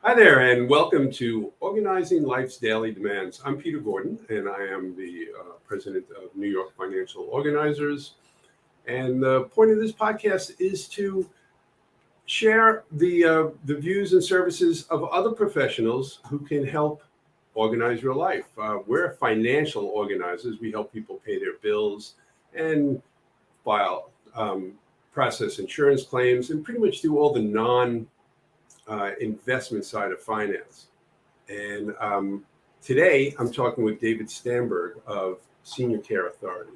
Hi there, and welcome to Organizing Life's Daily Demands. I'm Peter Gordon, and I am the president of New York Financial Organizers. And the point of this podcast is to share the views and services of other professionals who can help organize your life. We're financial organizers. We help people pay their bills and file, process insurance claims, and pretty much do all the investment side of finance. And today I'm talking with David Stamberg of Senior Care Authority.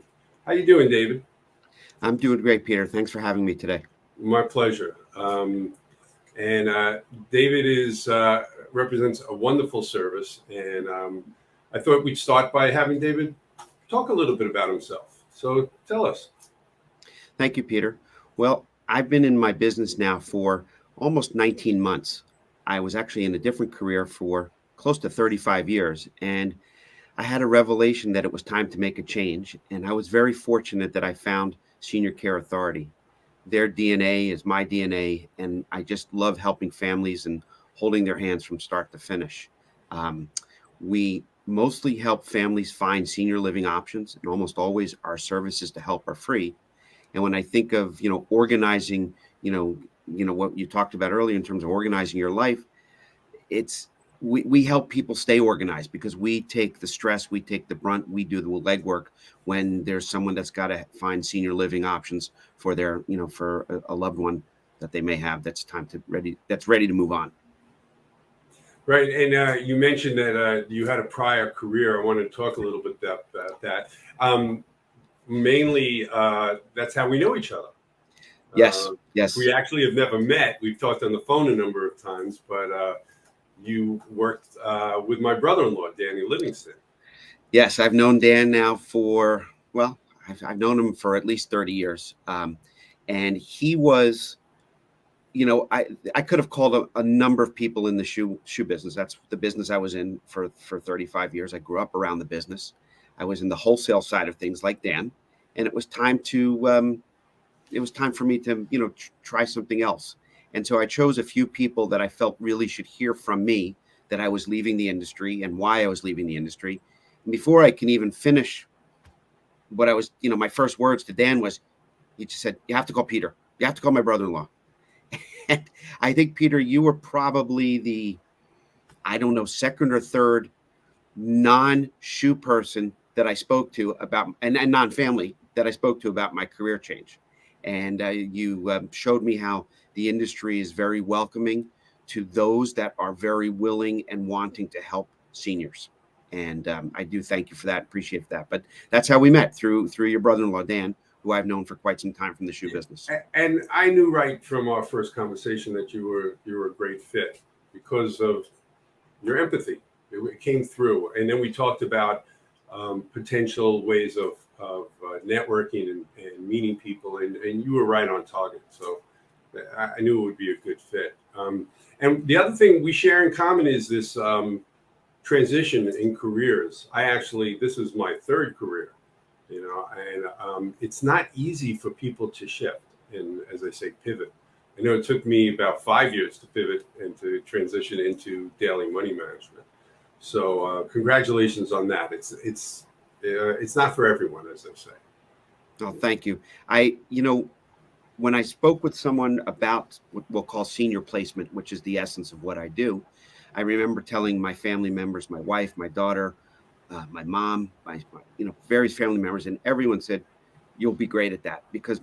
How you doing, David? I'm doing great, Peter. Thanks for having me today. My pleasure. And David represents a wonderful service, and I thought we'd start by having David talk a little bit about himself. So tell us. Thank you, Peter. Well, I've been in my business now for almost 19 months. I was actually in a different career for close to 35 years, and I had a revelation that it was time to make a change. And I was very fortunate that I found Senior Care Authority. Their DNA is my DNA, and I just love helping families and holding their hands from start to finish. We mostly help families find senior living options, and almost always our services to help are free. And when I think of, organizing, what you talked about earlier in terms of organizing your life, we help people stay organized because we take the stress, we take the brunt, we do the legwork when there's someone that's got to find senior living options for their, for a loved one that they may have that's ready to move on. Right, and you mentioned that you had a prior career. I want to talk a little bit about that. Mainly, that's how we know each other. Yes. We actually have never met. We've talked on the phone a number of times, but you worked with my brother-in-law, Danny Livingston. Yes, I've known Dan now I've known him for at least 30 years. And he was, I could have called a number of people in the shoe business. That's the business I was in for 35 years. I grew up around the business. I was in the wholesale side of things like Dan, and it was time for me to, try something else. And so I chose a few people that I felt really should hear from me that I was leaving the industry and why I was leaving the industry. And before I can even finish what I was, my first words to Dan was, he just said, "You have to call Peter. You have to call my brother-in-law." And I think, Peter, you were probably the, second or third non-shoe person that I spoke to about, and non-family that I spoke to about my career change. And you showed me how the industry is very welcoming to those that are very willing and wanting to help seniors. And I do thank you for that, appreciate that. But that's how we met, through your brother-in-law, Dan, who I've known for quite some time from the shoe business. And I knew right from our first conversation that you were a great fit because of your empathy. It came through. And then we talked about potential ways of networking and meeting people, and you were right on target. So I knew it would be a good fit. And the other thing we share in common is this transition in careers. This is my third career, and it's not easy for people to shift and, as I say, pivot. I know it took me about 5 years to pivot and to transition into daily money management. So congratulations on that. It's not for everyone, as I say. Oh, thank you. When I spoke with someone about what we'll call senior placement, which is the essence of what I do, I remember telling my family members, my wife, my daughter, my mom, my various family members, and everyone said, "You'll be great at that." Because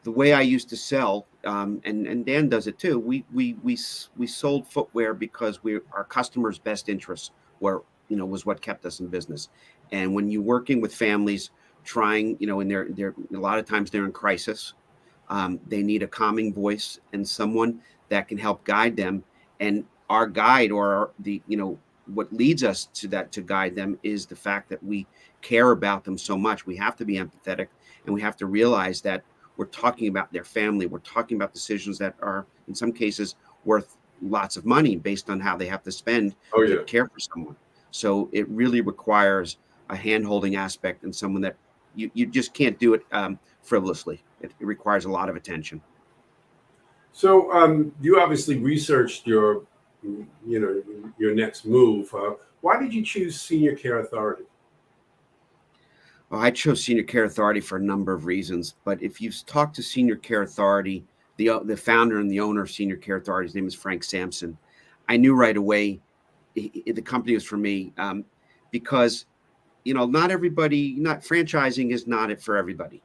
the way I used to sell, and Dan does it too. We sold footwear because our customers' best interests was what kept us in business. And when you're working with families, trying, and they're a lot of times they're in crisis, they need a calming voice and someone that can help guide them. And our guide, or what leads us to that, to guide them, is the fact that we care about them so much. We have to be empathetic, and we have to realize that we're talking about their family. We're talking about decisions that are, in some cases, worth lots of money based on how they have to spend to care for someone. So it really requires a hand-holding aspect and someone that you just can't do it frivolously. It requires a lot of attention. So you obviously researched your next move. Why did you choose Senior Care Authority? Well, I chose Senior Care Authority for a number of reasons, but if you talk to Senior Care Authority, the founder and the owner of Senior Care Authority, his name is Frank Sampson. I knew right away the company was for me, because not everybody, not franchising is not it for everybody.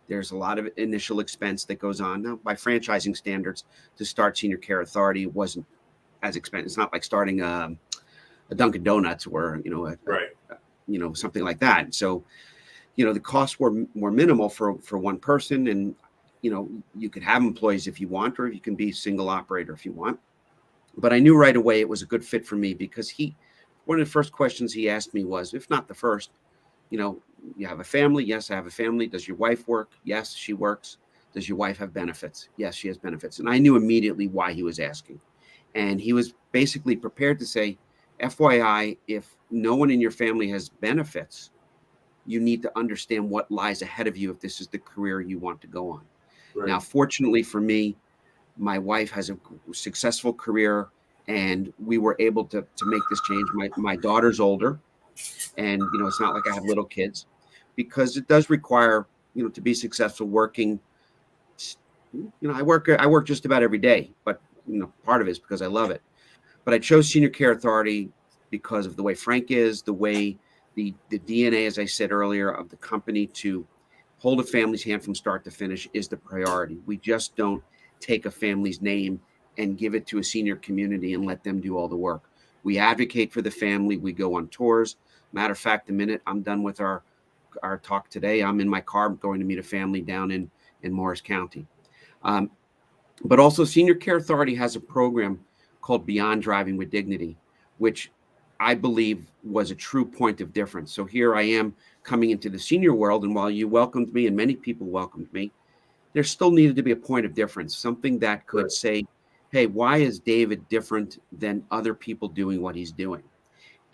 There's a lot of initial expense that goes on. Now, by franchising standards, to start Senior Care Authority, it wasn't as expensive. It's not like starting a Dunkin' Donuts or Right. something like that. So the costs were more minimal for one person, and you could have employees if you want, or you can be single operator if you want. But I knew right away it was a good fit for me because one of the first questions he asked me was, if not the first, you have a family? Yes, I have a family. Does your wife work? Yes, she works. Does your wife have benefits? Yes, she has benefits. And I knew immediately why he was asking. And he was basically prepared to say, FYI, if no one in your family has benefits, you need to understand what lies ahead of you if this is the career you want to go on. Right. Now, fortunately for me, my wife has a successful career, and we were able to make this change. My daughter's older, and it's not like I have little kids, because it does require to be successful working. I work just about every day, but part of it is because I love it. But I chose Senior Care Authority because of the way Frank is, the way the DNA, as I said earlier, of the company to hold a family's hand from start to finish is the priority. We just don't take a family's name and give it to a senior community and let them do all the work. We advocate for the family. We go on tours. Matter of fact, the minute I'm done with our talk today, I'm in my car going to meet a family down in Morris County. Um, but also, Senior Care Authority has a program called Beyond Driving with Dignity, which I believe was a true point of difference. So here I am coming into the senior world, and while you welcomed me and many people welcomed me, there still needed to be a point of difference, something that could Right. say, hey, why is David different than other people doing what he's doing?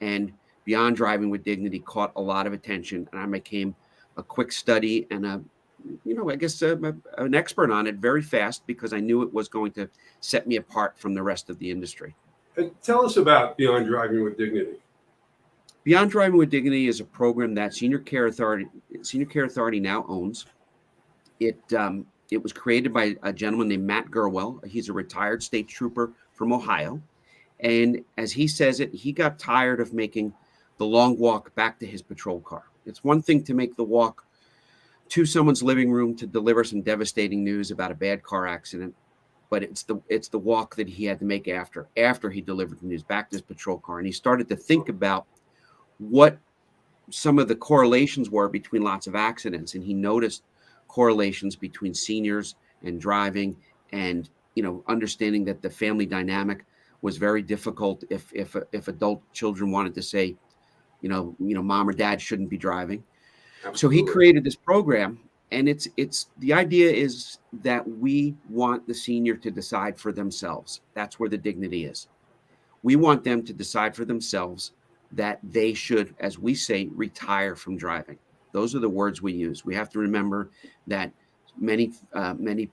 And Beyond Driving with Dignity caught a lot of attention, and I became a quick study and I guess an expert on it very fast, because I knew it was going to set me apart from the rest of the industry. Tell us about Beyond Driving with Dignity. Beyond Driving with Dignity is a program that Senior Care Authority now owns. It was created by a gentleman named Matt Gerwell. He's a retired state trooper from Ohio. And as he says it, he got tired of making the long walk back to his patrol car. It's one thing to make the walk to someone's living room to deliver some devastating news about a bad car accident, but it's the walk that he had to make after he delivered the news back to his patrol car. And he started to think about what some of the correlations were between lots of accidents, and he noticed correlations between seniors and driving, and understanding that the family dynamic was very difficult if adult children wanted to say, mom or dad shouldn't be driving. Absolutely. So he created this program, and it's the idea is that we want the senior to decide for themselves. That's where the dignity is. We want them to decide for themselves that they should, as we say, retire from driving. Those are the words we use. We have to remember that many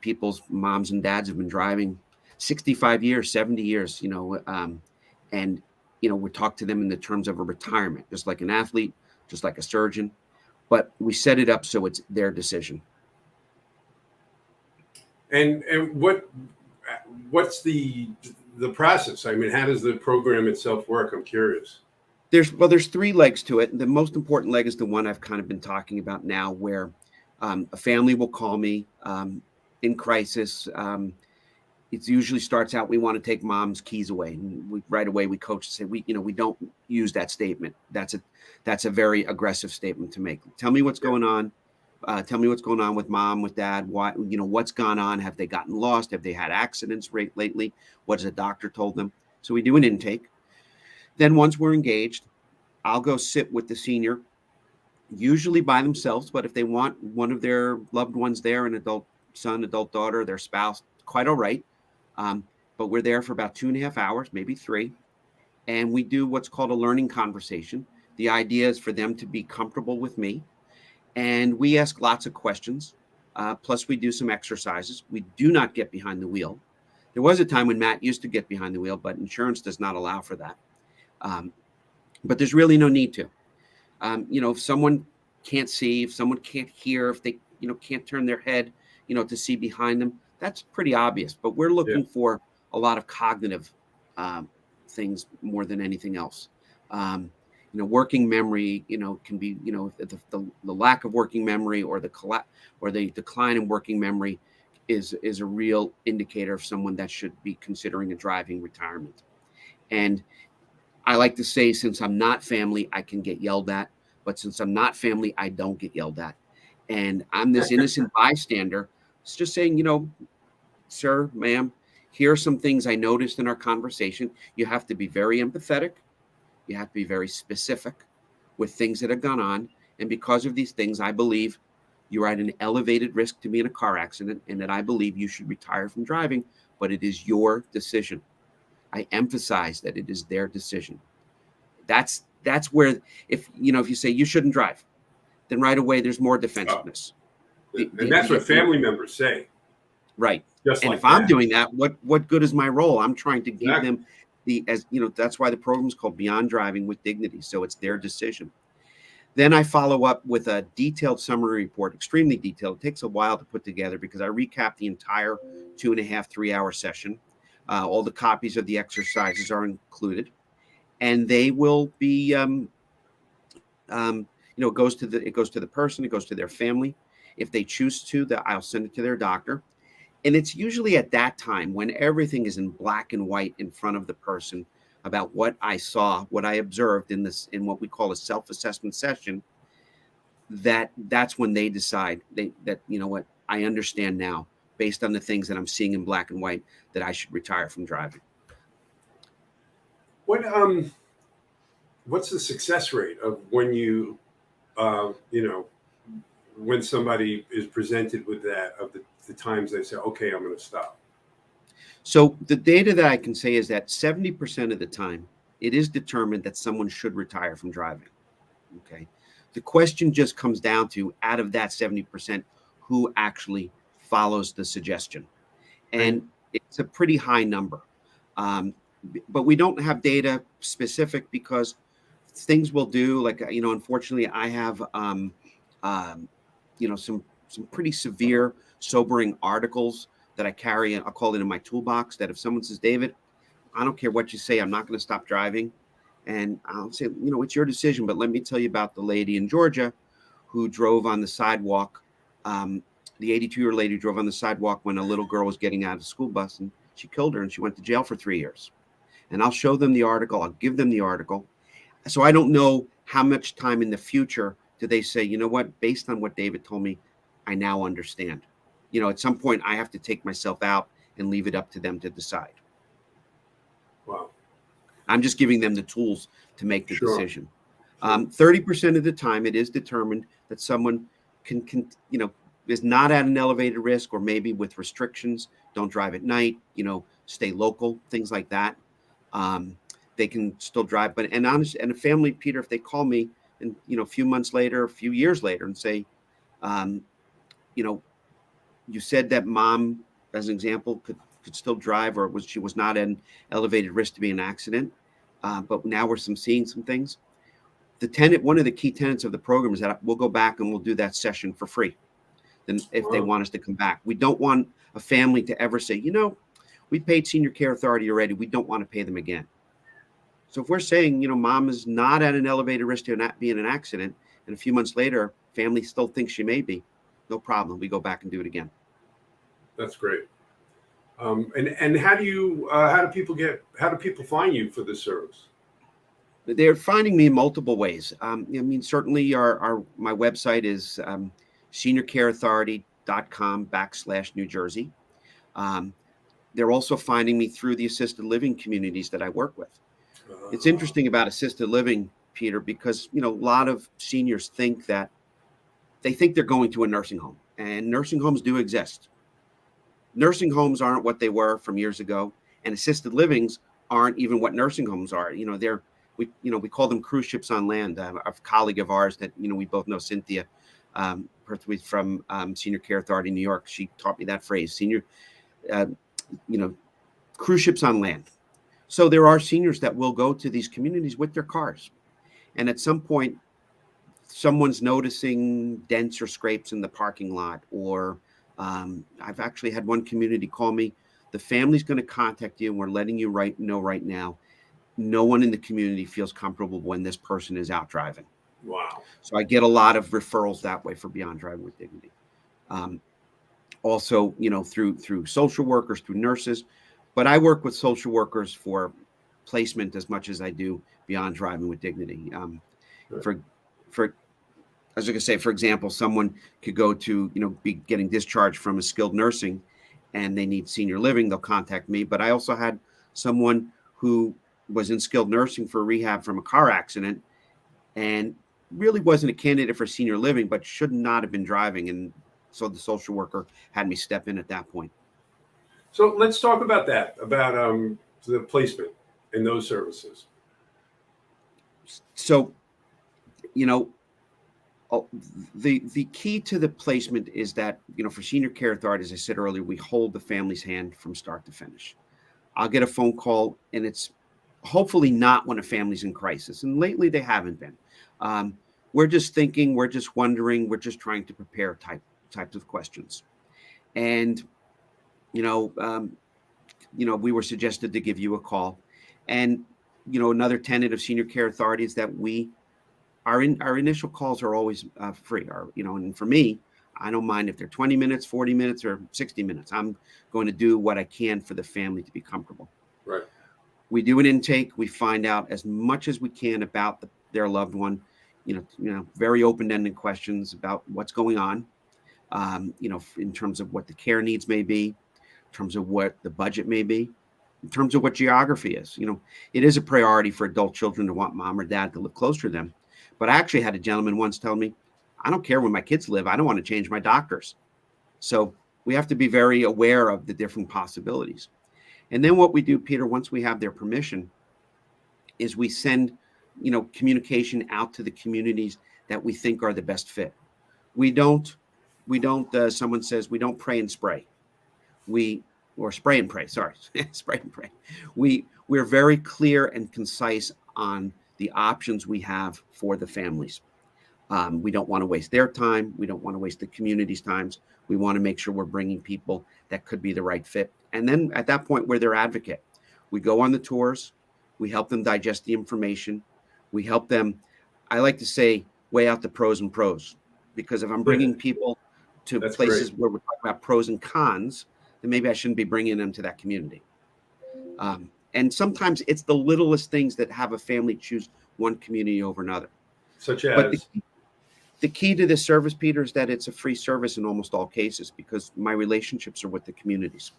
people's moms and dads have been driving 65 years, 70 years, and we talk to them in the terms of a retirement, just like an athlete, just like a surgeon, but we set it up so it's their decision. And what's the process? I mean, how does the program itself work? I'm curious. There's three legs to it. The most important leg is the one I've kind of been talking about now, where a family will call me in crisis. It usually starts out, we want to take mom's keys away, and right away we coach and say, we don't use that statement. That's a very aggressive statement to make. Tell me what's going on. Tell me what's going on with mom, with dad. Why, what's gone on? Have they gotten lost? Have they had accidents lately? What has a doctor told them? So we do an intake. Then once we're engaged, I'll go sit with the senior, usually by themselves, but if they want one of their loved ones there, an adult son, adult daughter, their spouse, quite all right. But we're there for about 2.5 hours, maybe 3. And we do what's called a learning conversation. The idea is for them to be comfortable with me. And we ask lots of questions. Plus, we do some exercises. We do not get behind the wheel. There was a time when Matt used to get behind the wheel, but insurance does not allow for that. But there's really no need to. If someone can't see, if someone can't hear, if they, can't turn their head, to see behind them, that's pretty obvious. But we're looking for a lot of cognitive things more than anything else. Working memory, can be, the lack of working memory or the decline in working memory is a real indicator of someone that should be considering a driving retirement. And I like to say, since I'm not family, I can get yelled at, but since I'm not family, I don't get yelled at. And I'm this innocent bystander. It's just saying, sir, ma'am, here are some things I noticed in our conversation. You have to be very empathetic. You have to be very specific with things that have gone on. And because of these things, I believe you're at an elevated risk to be in a car accident, and that I believe you should retire from driving, but it is your decision. I emphasize that it is their decision. That's where, if you say you shouldn't drive, then right away there's more defensiveness. And that's what family members say. Right. Just and like if I'm doing that, what good is my role? I'm trying to give them that's why the program is called Beyond Driving with Dignity. So it's their decision. Then I follow up with a detailed summary report, extremely detailed. It takes a while to put together because I recap the entire 2.5, 3-hour session. All the copies of the exercises are included, and they will be, it goes to the person, it goes to their family. If they choose to, I'll send it to their doctor. And it's usually at that time when everything is in black and white in front of the person about what I saw, what I observed in what we call a self-assessment session, that's when they decide that I understand now, based on the things that I'm seeing in black and white, that I should retire from driving. What's the success rate of when you, when somebody is presented with that, of the times they say, okay, I'm going to stop? So the data that I can say is that 70% of the time, it is determined that someone should retire from driving. Okay. The question just comes down to, out of that 70%, who actually follows the suggestion? And it's a pretty high number. But we don't have data specific, because things will do, like, unfortunately, I have, some pretty severe, sobering articles that I carry. I'll call it in my toolbox, that if someone says, David, I don't care what you say, I'm not going to stop driving. And I'll say, it's your decision, but let me tell you about the lady in Georgia who drove on the sidewalk. The 82-year-old lady drove on the sidewalk when a little girl was getting out of the school bus, and she killed her, and she went to jail for 3 years. And I'll show them the article. I'll give them the article. So I don't know how much time in the future do they say, you know what, based on what David told me, I now understand. At some point I have to take myself out and leave it up to them to decide. Wow. I'm just giving them the tools to make the decision. 30% of the time, it is determined that someone can is not at an elevated risk, or maybe with restrictions, don't drive at night, stay local, things like that. They can still drive, and a family, Peter, if they call me and, a few months later, a few years later, and say, you said that mom, as an example, could still drive, or she was not at an elevated risk to be in an accident. But now we're seeing some things. One of the key tenets of the program is that we'll go back and we'll do that session for free. Then if they want us to come back, we don't want a family to ever say, we paid Senior Care Authority already, we don't want to pay them again. So if we're saying, mom is not at an elevated risk to not be in an accident, and a few months later, family still thinks she may be, no problem. We go back and do it again. That's great. And how do people find you for this service? They're finding me in multiple ways. Certainly my website is seniorcareauthority.com/New Jersey. They're also finding me through the assisted living communities that I work with. It's interesting about assisted living, Peter, because, a lot of seniors think that they're going to a nursing home, and nursing homes do exist. Nursing homes aren't what they were from years ago, and assisted livings aren't even what nursing homes are. We call them cruise ships on land. A colleague of ours that, we both know, Cynthia, from Senior Care Authority in New York. She taught me that phrase, senior, uh, cruise ships on land. So there are seniors that will go to these communities with their cars. And at some point, someone's noticing dents or scrapes in the parking lot, or I've actually had one community call me. The family's going to contact you, and we're letting you know right now. No one in the community feels comfortable when this person is out driving. Wow. So I get a lot of referrals that way for Beyond Driving with Dignity. Also, through social workers, through nurses, but I work with social workers for placement as much as I do Beyond Driving with Dignity. For I was going to say, for example, someone could go to, be getting discharged from a skilled nursing and they need senior living. They'll contact me. But I also had someone who was in skilled nursing for rehab from a car accident and really wasn't a candidate for senior living, but should not have been driving. And so the social worker had me step in at that point. So let's talk about that, about the placement in those services. So, the key to the placement is that, for Senior Care Authority, as I said earlier, we hold the family's hand from start to finish. I'll get a phone call, and it's hopefully not when a family's in crisis. And lately they haven't been. We're just thinking, we're just wondering, we're just trying to prepare types of questions. And, we were suggested to give you a call. And, another tenet of Senior Care Authority is that our initial calls are always free. And for me, I don't mind if they're 20 minutes, 40 minutes, or 60 minutes. I'm going to do what I can for the family to be comfortable. Right. We do an intake. We find out as much as we can about their loved one. Very open-ended questions about what's going on. In terms of what the care needs may be, in terms of what the budget may be, in terms of what geography is. It is a priority for adult children to want mom or dad to live closer to them. But I actually had a gentleman once tell me, I don't care where my kids live. I don't want to change my doctors. So we have to be very aware of the different possibilities. And then what we do, Peter, once we have their permission, is we send, communication out to the communities that we think are the best fit. We don't, someone says we don't pray and spray. Or spray and pray, sorry, spray and pray. We're very clear and concise on the options we have for the families. We don't want to waste their time. We don't want to waste the community's times. We want to make sure we're bringing people that could be the right fit. And then at that point, we're their advocate. We go on the tours. We help them digest the information. We help them, I like to say, weigh out the pros and pros. Because if I'm bringing people to places where we're talking about pros and cons, then maybe I shouldn't be bringing them to that community. And sometimes it's the littlest things that have a family choose one community over another. Such as? But the key to this service, Peter, is that it's a free service in almost all cases because my relationships are with the communities.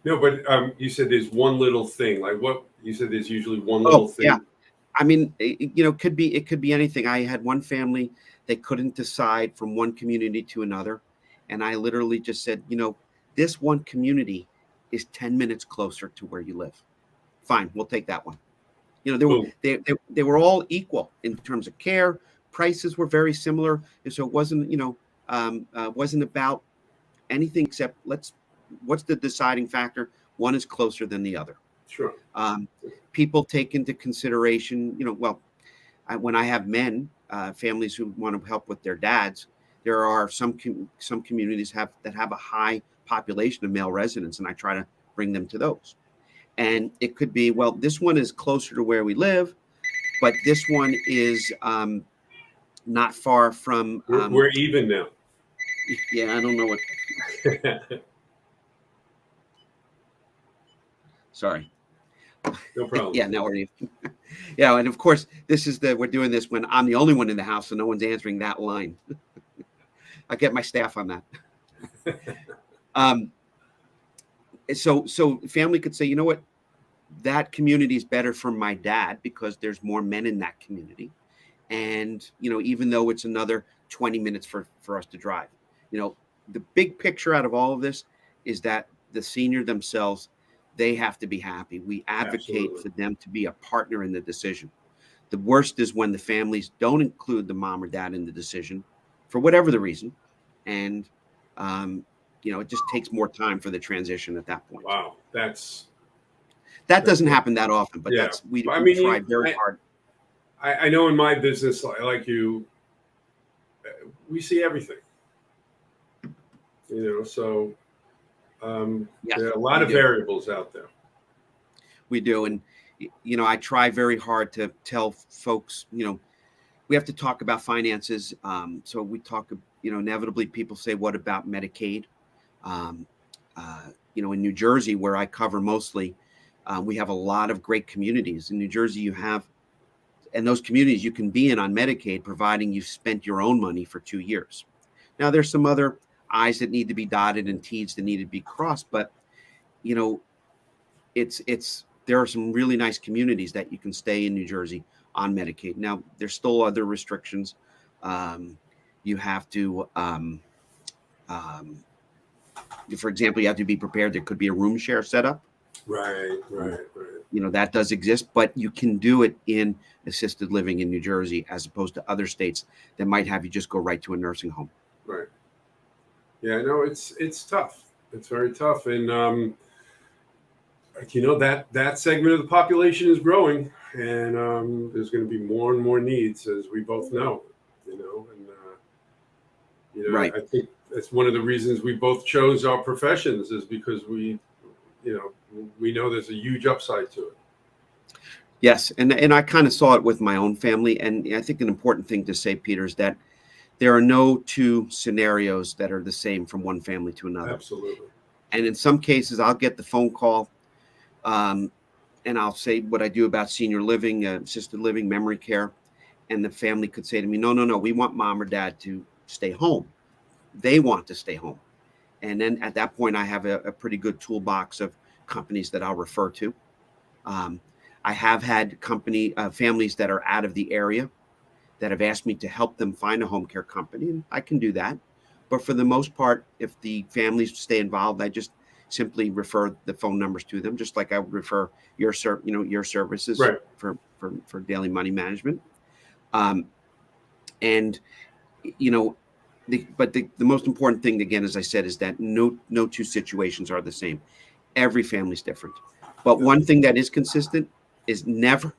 No, but you said there's one little thing. Like what? You said there's usually one little thing. Yeah. I mean, it could be anything. I had one family, they couldn't decide from one community to another. And I literally just said, this one community is 10 minutes closer to where you live. Fine, we'll take that one. They were all equal in terms of care. Prices were very similar. And so it wasn't, wasn't about anything except what's the deciding factor? One is closer than the other. Sure. People take into consideration, when I have men, families who want to help with their dads, there are some communities that have a high population of male residents, and I try to bring them to those. And it could be, well, this one is closer to where we live, but this one is not far from. We're even now. Yeah, I don't know what. Sorry. No problem. Yeah, now we're even. Yeah, and of course, we're doing this when I'm the only one in the house, so no one's answering that line. I get my staff on that. So family could say, you know what, that community is better for my dad because there's more men in that community. And, even though it's another 20 minutes for us to drive, the big picture out of all of this is that the senior themselves, they have to be happy. We advocate for them to be a partner in the decision. The worst is when the families don't include the mom or dad in the decision, for whatever the reason. And, it just takes more time for the transition at that point. Wow, That doesn't happen that often, but yeah. we I mean, try very hard. I know in my business, like you, we see everything. So Yes, there are a lot of variables out there. We do. And, I try very hard to tell folks, we have to talk about finances. So we talk, inevitably people say, what about Medicaid? In New Jersey, where I cover mostly, we have a lot of great communities. In New Jersey, and those communities you can be in on Medicaid, providing you've spent your own money for 2 years. Now, there's some other I's that need to be dotted and T's that need to be crossed, but there are some really nice communities that you can stay in New Jersey on Medicaid. Now, there's still other restrictions. You have to, for example, you have to be prepared. There could be a room share set up. Right. That does exist, but you can do it in assisted living in New Jersey as opposed to other states that might have you just go right to a nursing home. Right. Yeah, no, it's tough. It's very tough. And, that segment of the population is growing, and there's going to be more and more needs, as we both know, Right. I think that's one of the reasons we both chose our professions, is because we know there's a huge upside to it. Yes. And I kind of saw it with my own family. And I think an important thing to say, Peter, is that there are no two scenarios that are the same from one family to another. Absolutely. And in some cases, I'll get the phone call, and I'll say what I do about senior living, assisted living, memory care. And the family could say to me, no, we want mom or dad to stay home. They want to stay home. And then at that point, I have a pretty good toolbox of companies that I'll refer to. I have had families that are out of the area that have asked me to help them find a home care company, and I can do that. But for the most part, if the families stay involved, I just simply refer the phone numbers to them, just like I would refer your services, right, for daily money management. But the most important thing, again, as I said, is that no two situations are the same. Every family's different. But one thing that is consistent is never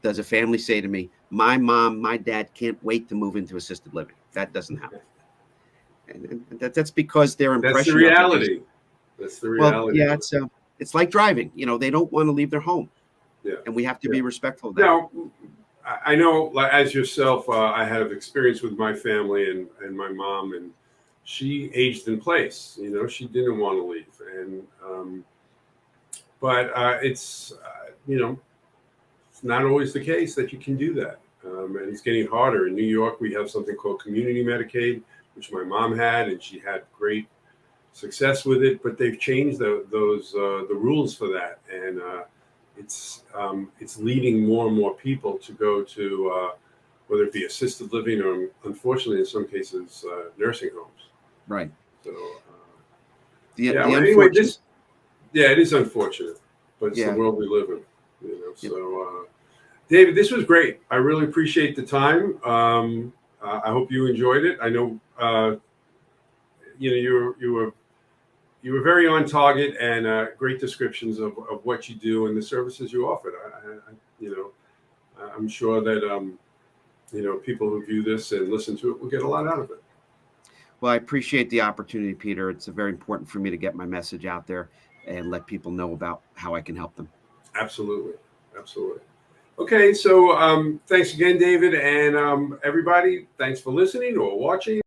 does a family say to me, my mom, my dad can't wait to move into assisted living. That doesn't happen. And that's because their impression. That's the reality. That's the reality. Well, yeah, it's like driving. They don't want to leave their home. Yeah. And we have to be respectful of that. Now, I know, as yourself, I have experience with my family and my mom, and she aged in place. She didn't want to leave, and but it's it's not always the case that you can do that, and it's getting harder. In New York, we have something called community Medicaid, which my mom had, and she had great success with it. But they've changed the rules for that, and it's leading more and more people to go to whether it be assisted living or, unfortunately, in some cases, nursing homes. Right. So, anyway, it is unfortunate, but it's the world we live in. So, David, this was great. I really appreciate the time. I hope you enjoyed it. I know, you were very on target, and great descriptions of what you do and the services you offer. I'm sure that people who view this and listen to it will get a lot out of it. Well, I appreciate the opportunity, Peter. It's very important for me to get my message out there and let people know about how I can help them. Absolutely. Okay, so thanks again, David, and everybody. Thanks for listening or watching.